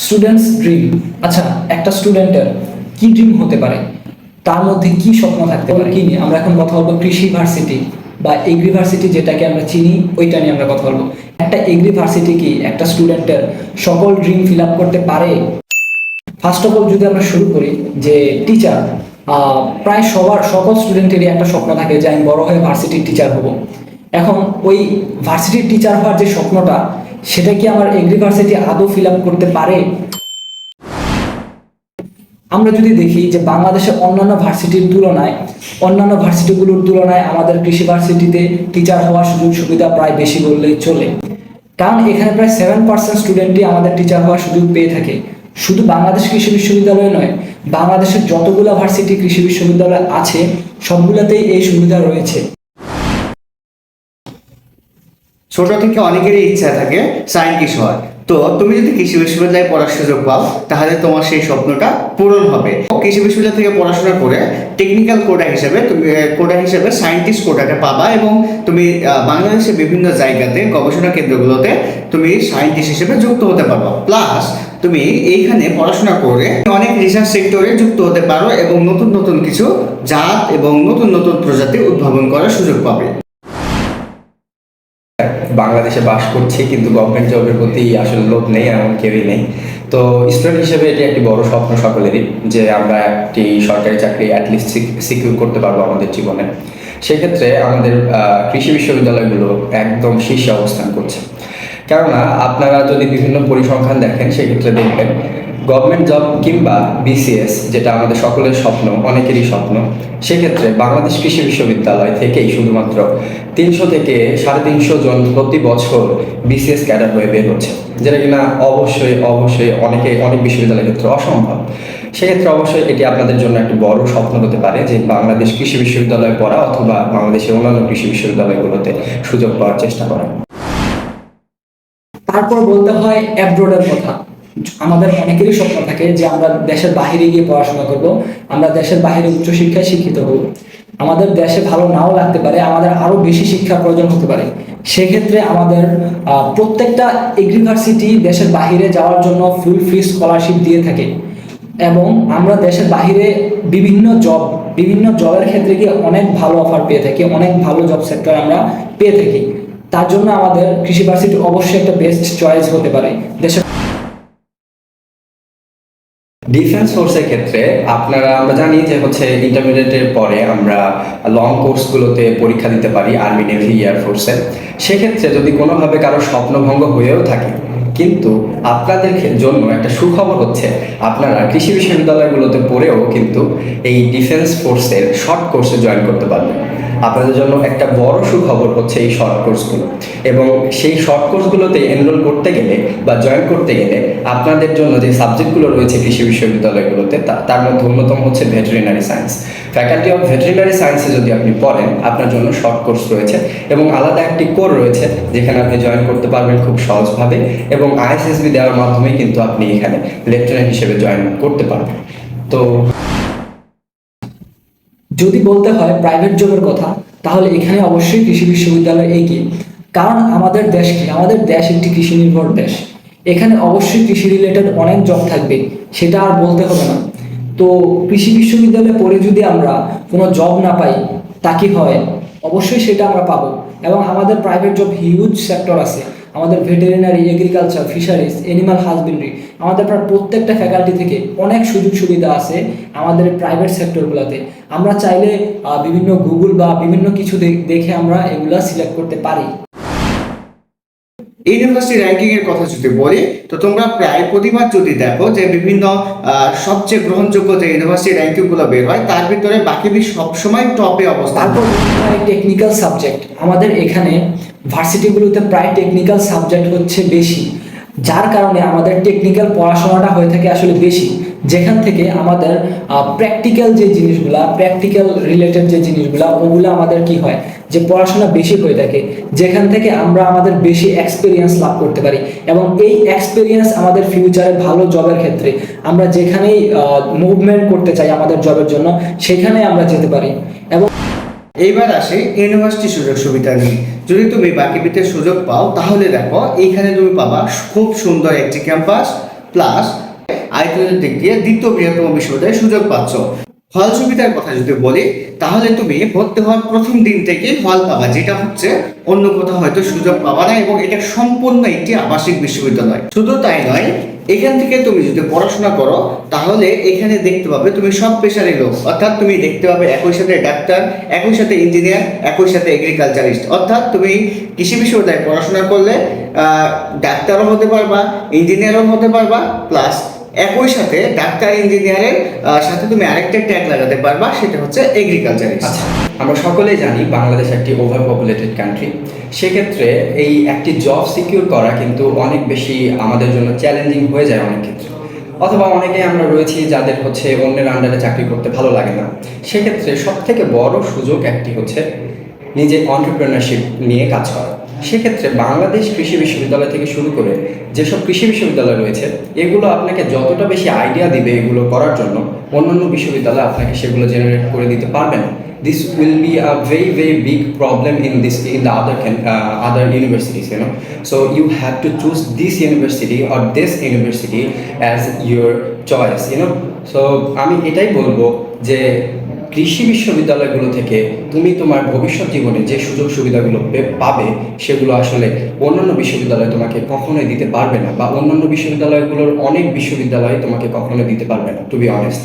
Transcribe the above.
Students dream. আচ্ছা, একটা স্টুডেন্টের কি ড্রিম হতে পারে, তার মধ্যে কি স্বপ্ন থাকতে পারে, কি নিয়ে আমরা এখন কথা বলবো? কৃষি ভার্সিটি বা এগ্রিভার্সিটি যেটাকে আমরা চিনি, ওইটা নিয়ে আমরা কথা বলবো। একটা এগ্রিভার্সিটি কি একটা স্টুডেন্টের সকল ড্রিম ফিল আপ করতে পারে? ফার্স্ট অফ অল যদি আমরা শুরু করি যে টিচার, প্রায় সকল স্টুডেন্টেরই একটা স্বপ্ন থাকে যে আমি বড় হয়ে ভার্সিটির টিচার হব। এখন ওই ভার্সিটির টিচার হওয়ার যে স্বপ্নটা, সেটা কি আমার এগ্রিভার্সিটি আদৌ ফিল আপ করতে পারে? আমরা যদি দেখি যে বাংলাদেশের অন্যান্য ভার্সিটিগুলোর তুলনায় আমাদের কৃষি ভার্সিটিতে টিচার হওয়ার সুযোগ সুবিধা প্রায় বেশি বললেই চলে। কারণ এখানে প্রায় 7% স্টুডেন্টই আমাদের টিচার হওয়ার সুযোগ পেয়ে থাকে। শুধু বাংলাদেশ কৃষি বিশ্ববিদ্যালয় নয়, বাংলাদেশের যতগুলো ভার্সিটি কৃষি বিশ্ববিদ্যালয় আছে সবগুলোতেই এই সুবিধা রয়েছে। ছোট থেকে অনেকেরই ইচ্ছা থাকে সায়েন্টিস্ট হওয়ার। তো তুমি যদি কৃষি বিশ্ববিদ্যালয়ে পড়ার সুযোগ পাও তাহলে তোমার সেই স্বপ্নটা পূরণ হবে। কৃষি বিশ্ববিদ্যালয় থেকে পড়াশোনা করে টেকনিক্যাল কোটা হিসেবে সায়েন্টিস্ট কোটাটা পাবা এবং তুমি বাংলাদেশের বিভিন্ন জায়গাতে গবেষণা কেন্দ্রগুলোতে তুমি সায়েন্টিস্ট হিসেবে যুক্ত হতে পারবা। প্লাস তুমি এইখানে পড়াশোনা করে অনেক রিসার্চ সেক্টরে যুক্ত হতে পারো এবং নতুন নতুন কিছু জাত এবং নতুন নতুন প্রজাতি উদ্ভাবন করার সুযোগ পাবে। বাংলাদেশে বাস করছি কিন্তু গভর্নমেন্ট জবের প্রতি আসলে লোভ নেই, এমন কেউই নেই। তো স্টুডেন্ট হিসেবে এটি একটি বড় স্বপ্ন সকলেরই যে আমরা একটি সরকারি চাকরি অ্যাটলিস্ট সিকিউর করতে পারবো আমাদের জীবনে। সেক্ষেত্রে আমাদের কৃষি বিশ্ববিদ্যালয়গুলো একদম শীর্ষে অবস্থান করছে। কেননা আপনারা যদি বিভিন্ন পরিসংখ্যান দেখেন সেক্ষেত্রে দেখবেন গভর্নমেন্ট জব কিংবা বিসিএস, যেটা আমাদের সকলের স্বপ্ন, অনেকেরই স্বপ্ন, সেক্ষেত্রে বাংলাদেশ কৃষি বিশ্ববিদ্যালয় থেকেই শুধুমাত্র 300 থেকে 350 জন প্রতি বছর বিসিএস ক্যাডার হয়ে বের হচ্ছে, যেটা কিনা অবশ্যই অনেক বিশ্ববিদ্যালয়ের ক্ষেত্রে অসম্ভব। সেক্ষেত্রে অবশ্যই এটি আপনাদের জন্য একটি বড় স্বপ্ন হতে পারে যে বাংলাদেশ কৃষি বিশ্ববিদ্যালয়ে পড়া অথবা বাংলাদেশের অন্যান্য কৃষি বিশ্ববিদ্যালয়গুলোতে সুযোগ পাওয়ার চেষ্টা করা। তারপর বলতে হয় অ্যাব্রোডের কথা। আমাদের অনেকেরই স্বপ্ন থাকে যে আমরা দেশের বাহিরে গিয়ে পড়াশোনা করব, আমরা দেশের বাহিরে উচ্চশিক্ষায় শিক্ষিত হব। আমাদের দেশে ভালো নাও লাগতে পারে, আমাদের আরো বেশি শিক্ষার প্রয়োজন হতে পারে। সেক্ষেত্রে আমাদের প্রত্যেকটা এগ্রিভার্সিটি দেশের বাহিরে যাওয়ার জন্য ফুল ফ্রি স্কলারশিপ দিয়ে থাকে এবং আমরা দেশের বাহিরে বিভিন্ন জবের ক্ষেত্রে গিয়ে অনেক ভালো অফার পেয়ে থাকি, অনেক ভালো জব সেক্টর আমরা পেয়ে থাকি। তার জন্য আমাদের কৃষি ভার্সিটি অবশ্যই একটা বেস্ট চয়েস হতে পারে দেশের। ডিফেন্স ফোর্সের ক্ষেত্রে আমরা জানি যে ইন্টারমিডিয়েটের পরে আমরা লং কোর্সগুলোতে পরীক্ষা দিতে পারি আর্মি, নেভি, এয়ারফোর্সে। সেক্ষেত্রে যদি কোনোভাবে কারো স্বপ্নভঙ্গ হয়েও থাকে, কিন্তু আপনাদের জন্য একটা সুখবর হচ্ছে আপনারা কৃষি বিশ্ববিদ্যালয়গুলোতে পড়েও কিন্তু এই ডিফেন্স ফোর্সের শর্ট কোর্সে জয়েন করতে পারবেন। আপনাদের জন্য একটা বড় সুখবর হচ্ছে এই শর্ট কোর্সগুলো, এবং সেই শর্ট কোর্সগুলোতে এনরোল করতে গেলে বা জয়েন করতে গেলে আপনাদের জন্য যে সাবজেক্টগুলো রয়েছে কৃষি বিশ্ববিদ্যালয়গুলোতে তার মধ্যে অন্যতম হচ্ছে veterinary science. Faculty of veterinary সায়েন্সে যদি আপনি পড়েন আপনার জন্য শর্ট কোর্স রয়েছে এবং আলাদা একটি কোর রয়েছে যেখানে আপনি জয়েন করতে পারবেন খুব সহজভাবে, এবং আইএসএসবি দেওয়ার মাধ্যমে কিন্তু আপনি এখানে লেফটেন্যান্ট হিসেবে জয়েন করতে পারবেন। তো যদি বলতে হয় প্রাইভেট জবের কথা, তাহলে এখানে অবশ্যই কৃষি বিশ্ববিদ্যালয় এগিয়ে। কারণ আমাদের দেশ কি, আমাদের দেশ একটি কৃষি নির্ভর দেশ। এখানে অবশ্যই কৃষি রিলেটেড অনেক জব থাকবে, সেটা আর বলতে হবে না। তো কৃষি বিশ্ববিদ্যালয়ে পড়ে যদি আমরা কোনো জব না পাই, তা কি হয়? অবশ্যই সেটা আমরা পাবো। এবং আমাদের প্রাইভেট জব হিউজ সেক্টর আছে, আমাদের veterinary, agriculture, fisheries, animal husbandry, আমাদের প্রায় প্রত্যেকটা ফ্যাকাল্টি থেকে অনেক সুযোগ সুবিধা আছে আমাদের প্রাইভেট সেক্টরগুলোতে। আমরা চাইলে বিভিন্ন গুগল বা বিভিন্ন কিছু দেখে আমরা এগুলা সিলেক্ট করতে পারি। ইউনিভার্সিটি র্যাঙ্কিং এর কথা যদি বলি, তো তোমরা প্রায় প্রতিবার যদি দেখো যে বিভিন্ন সবচেয়ে গ্রহণযোগ্য যে ইউনিভার্সিটি র্যাঙ্কিং গুলো বের হয় তার ভিতরে বাকি সবসময় টপে অবস্থান। তারপর টেকনিক্যাল সাবজেক্ট, আমাদের এখানে ভার্সিটিগুলোতে প্রায় টেকনিক্যাল সাবজেক্ট হচ্ছে বেশি, যার কারণে আমাদের টেকনিক্যাল পড়াশোনাটা হয়ে থাকে আসলে বেশি, যেখান থেকে আমাদের প্র্যাকটিক্যাল রিলেটেড যে জিনিসগুলা ওগুলো আমাদের কি হয় যে পড়াশোনা বেশি হয়ে থাকে, যেখান থেকে আমরা আমাদের বেশি এক্সপিরিয়েন্স লাভ করতে পারি। এবং এই এক্সপিরিয়েন্স আমাদের ফিউচারে ভালো জবের ক্ষেত্রে আমরা যেখানেই মুভমেন্ট করতে চাই আমাদের জবের জন্য, সেখানে আমরা যেতে পারি। এবং এইবার আসে ইউনিভার্সিটি সুযোগ সুবিধা নিয়ে। যদি তুমি বাকিবিতে সুযোগ পাও তাহলে দেখো এইখানে তুমি পাবা খুব সুন্দর একটি ক্যাম্পাস, প্লাস আয়তনের দিক দিয়ে দ্বিতীয় বৃহত্তম বিশ্ববিদ্যালয়ের সুযোগ পাচ্ছ। হল সুবিধার কথা যদি বলি, তাহলে তুমি ভর্তি হওয়ার প্রথম দিন থেকে হল পাবা, যেটা হচ্ছে অন্য কোথাও হয়তো সুযোগ পাবা না, এবং এটা সম্পূর্ণ একটি আবাসিক বিশ্ববিদ্যালয়। শুধু তাই নয়, এখান থেকে তুমি যদি পড়াশোনা করো তাহলে এখানে দেখতে পাবে তুমি সব পেশারই লোক, অর্থাৎ তুমি দেখতে পাবে একই সাথে ডাক্তার, একই সাথে ইঞ্জিনিয়ার, একই সাথে এগ্রিকালচারিস্ট। অর্থাৎ তুমি কৃষি বিশ্ববিদ্যালয়ে পড়াশোনা করলে ডাক্তারও হতে পারবা, ইঞ্জিনিয়ারও হতে পারবা, প্লাস একই সাথে ডাক্তার ইঞ্জিনিয়ারের সাথে তুমি আরেকটা ট্যাগ লাগাতে পারবা, সেটা হচ্ছে এগ্রিকালচারিস্ট। আচ্ছা, আমরা সকলেই জানি বাংলাদেশ একটি ওভার পপুলেটেড কান্ট্রি। সেক্ষেত্রে এই একটি জব সিকিউর করা কিন্তু অনেক বেশি আমাদের জন্য চ্যালেঞ্জিং হয়ে যায় অনেক ক্ষেত্রে। অথবা অনেকেই আমরা রয়েছি যাদের হচ্ছে অন্যের আন্ডারে চাকরি করতে ভালো লাগে না। সেক্ষেত্রে সব থেকে বড় সুযোগ একটি হচ্ছে নিজে এন্টারপ্রেনারশিপ নিয়ে কাজ করা। সেক্ষেত্রে বাংলাদেশ কৃষি বিশ্ববিদ্যালয় থেকে শুরু করে যেসব কৃষি বিশ্ববিদ্যালয় রয়েছে, এগুলো আপনাকে যতটা বেশি আইডিয়া দিবে এগুলো করার জন্য, অন্যান্য বিশ্ববিদ্যালয় আপনাকে সেগুলো জেনারেট করে দিতে পারবে না। This will be a very very big problem in the other universities, you know. So you have to choose this university or this university as your choice, you know. So আমি এটাই বলবো যে কৃষি বিশ্ববিদ্যালয়গুলো থেকে তুমি তোমার ভবিষ্যৎ জীবনে যে সুযোগ সুবিধাগুলো পাবে, সেগুলো আসলে অন্যান্য বিশ্ববিদ্যালয় তোমাকে কখনোই দিতে পারবে না, বা অন্যান্য বিশ্ববিদ্যালয়গুলোর অনেক বিশ্ববিদ্যালয় তোমাকে কখনোই দিতে পারবে না, টু বি অনেস্ট।